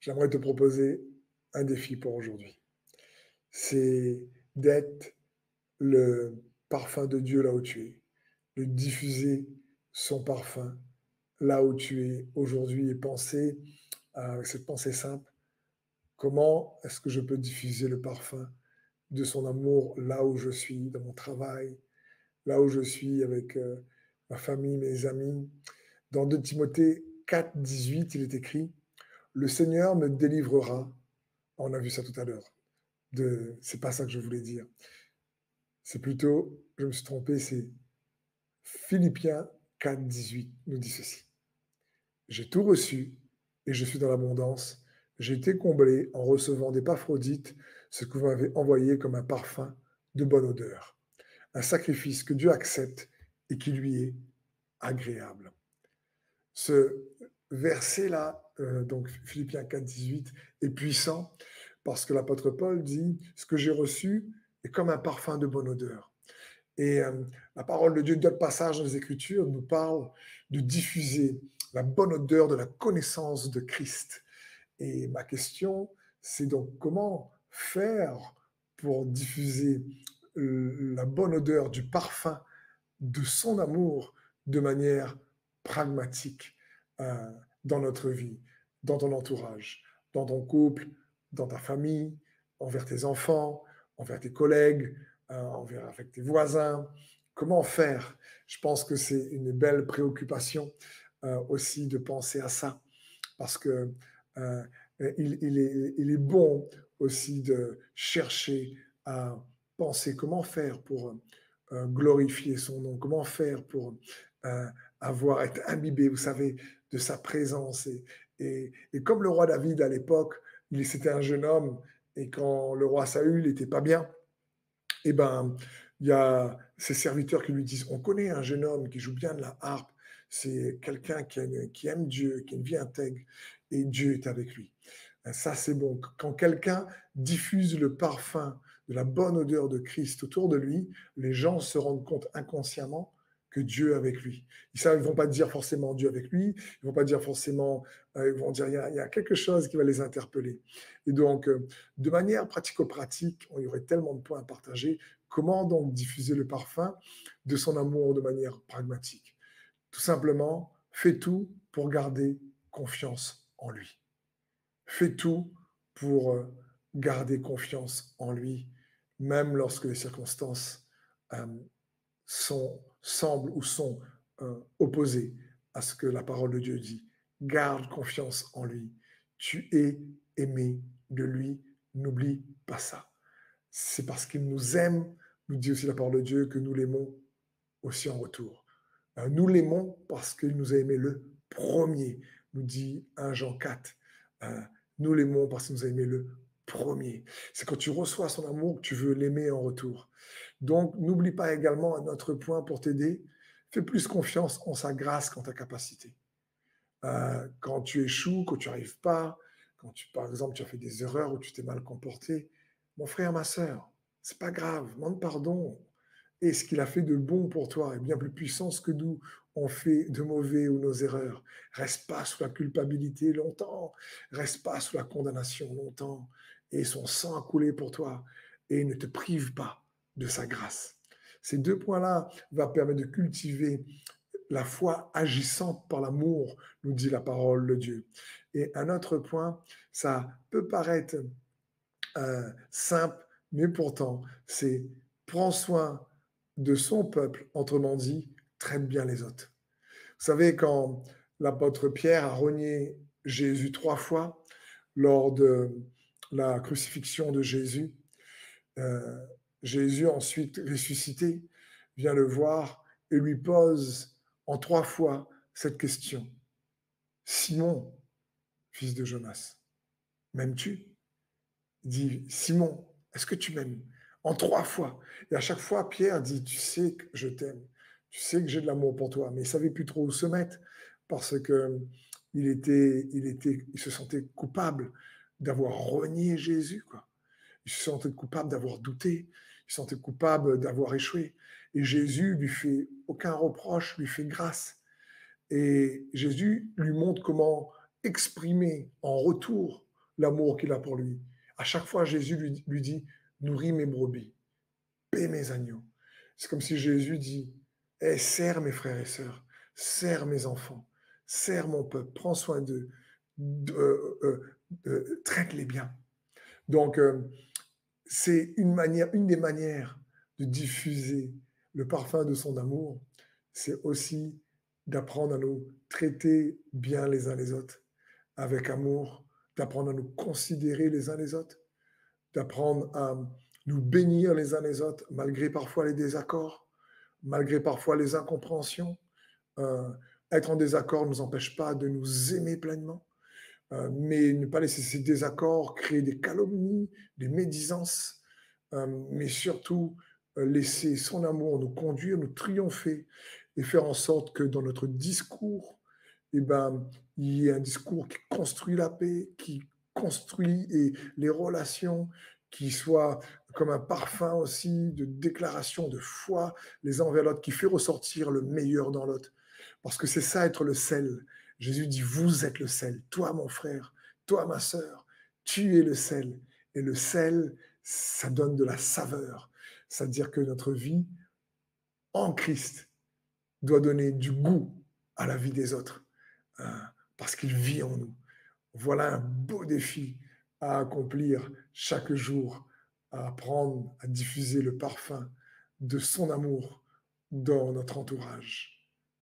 j'aimerais te proposer un défi pour aujourd'hui. C'est d'être le parfum de Dieu là où tu es, de diffuser son parfum là où tu es aujourd'hui et penser avec cette pensée simple, comment est-ce que je peux diffuser le parfum de son amour là où je suis, dans mon travail, là où je suis avec ma famille, mes amis. Dans 2 Timothée 4, 18, il est écrit: «Le Seigneur me délivrera». On a vu ça tout à l'heure. C'est pas ça que je voulais dire. C'est plutôt, je me suis trompé, c'est Philippiens 4, 18 nous dit ceci: «J'ai tout reçu et je suis dans l'abondance. J'ai été comblé en recevant d'Épaphrodite ce que vous m'avez envoyé comme un parfum de bonne odeur, un sacrifice que Dieu accepte et qui lui est agréable». Ce verset-là, donc Philippiens 4, 18, est puissant parce que l'apôtre Paul dit: «Ce que j'ai reçu est comme un parfum de bonne odeur». Et la parole de Dieu, d'autres passages dans les Écritures nous parle de diffuser la bonne odeur de la connaissance de Christ. Et ma question, c'est donc comment faire pour diffuser la bonne odeur du parfum de son amour de manière pragmatique euh, dans notre vie, dans ton entourage, dans ton couple, dans ta famille, envers tes enfants, envers tes collègues, envers avec tes voisins. Comment faire? Je pense que c'est une belle préoccupation aussi de penser à ça, parce que euh, il est bon aussi de chercher à penser comment faire pour glorifier son nom, comment faire pour euh, être imbibé, vous savez, de sa présence. Et comme le roi David à l'époque, c'était un jeune homme, et quand le roi Saül n'était pas bien, eh ben, il y a ses serviteurs qui lui disent: «On connaît un jeune homme qui joue bien de la harpe, c'est quelqu'un qui aime Dieu, qui a une vie intègre, et Dieu est avec lui». Ça, c'est bon. Quand quelqu'un diffuse le parfum de la bonne odeur de Christ autour de lui, les gens se rendent compte inconsciemment que Dieu est avec lui. Ils ne vont pas dire forcément Dieu avec lui, ils vont pas dire forcément, ils vont dire il y a quelque chose qui va les interpeller. Et donc, de manière pratico-pratique, il y aurait tellement de points à partager. Comment donc diffuser le parfum de son amour de manière pragmatique? Tout simplement, fais tout pour garder confiance en lui. Fais tout pour garder confiance en lui, même lorsque les circonstances euh, semblent ou sont opposées à ce que la parole de Dieu dit. Garde confiance en lui. Tu es aimé de lui. N'oublie pas ça. C'est parce qu'il nous aime, nous dit aussi la parole de Dieu, que nous l'aimons aussi en retour. Nous l'aimons parce qu'il nous a aimé le premier, nous dit 1 Jean 4. Euh, nous l'aimons parce qu'il nous a aimé le premier. C'est quand tu reçois son amour que tu veux l'aimer en retour. Donc, n'oublie pas également un autre point pour t'aider. Fais plus confiance en sa grâce qu'en ta capacité. Quand tu échoues, quand tu n'arrives pas, quand par exemple, tu as fait des erreurs ou tu t'es mal comporté, mon frère, ma sœur, c'est pas grave, demande pardon. Et ce qu'il a fait de bon pour toi est bien plus puissant que nous on fait de mauvais ou nos erreurs. Reste pas sous la culpabilité longtemps, reste pas sous la condamnation longtemps. Et son sang a coulé pour toi et ne te prive pas de sa grâce. Ces deux points-là vont permettre de cultiver la foi agissante par l'amour, nous dit la parole de Dieu. Et un autre point, ça peut paraître simple, mais pourtant, c'est prends soin de son peuple, autrement dit, traite bien les autres. Vous savez, quand l'apôtre Pierre a renié Jésus 3 fois lors de la crucifixion de Jésus, euh, Jésus ensuite ressuscité vient le voir et lui pose en 3 fois cette question: Simon, fils de Jonas, m'aimes-tu? Il dit: Simon, est-ce que tu m'aimes? En 3 fois. Et à chaque fois, Pierre dit: Tu sais que je t'aime, tu sais que j'ai de l'amour pour toi. Mais il ne savait plus trop où se mettre parce que il se sentait coupable d'avoir renié Jésus, quoi. Il se sentait coupable d'avoir douté, il se sentait coupable d'avoir échoué. Et Jésus lui fait aucun reproche, lui fait grâce. Et Jésus lui montre comment exprimer en retour l'amour qu'il a pour lui. À chaque fois, Jésus lui dit, nourris mes brebis, paie mes agneaux. C'est comme si Jésus dit, eh, sers mes frères et sœurs, sers mes enfants, sers mon peuple, prends soin d'eux, traite-les bien. Donc, c'est une des manières de diffuser le parfum de son amour, c'est aussi d'apprendre à nous traiter bien les uns les autres, avec amour, d'apprendre à nous considérer les uns les autres, d'apprendre à nous bénir les uns les autres, malgré parfois les désaccords, malgré parfois les incompréhensions. Euh, Être en désaccord ne nous empêche pas de nous aimer pleinement, mais ne pas laisser ces désaccords créer des calomnies, des médisances, mais surtout laisser son amour nous conduire, nous triompher et faire en sorte que dans notre discours, eh ben, il y ait un discours qui construit la paix, qui construit les relations, qui soit comme un parfum aussi de déclaration de foi les uns envers l'autre, qui fait ressortir le meilleur dans l'autre. Parce que c'est ça être le sel. Jésus dit, vous êtes le sel, toi mon frère, toi ma sœur, tu es le sel. Et le sel, ça donne de la saveur. C'est-à-dire que notre vie en Christ doit donner du goût à la vie des autres, parce qu'il vit en nous. Voilà un beau défi à accomplir chaque jour, à apprendre à diffuser le parfum de son amour dans notre entourage.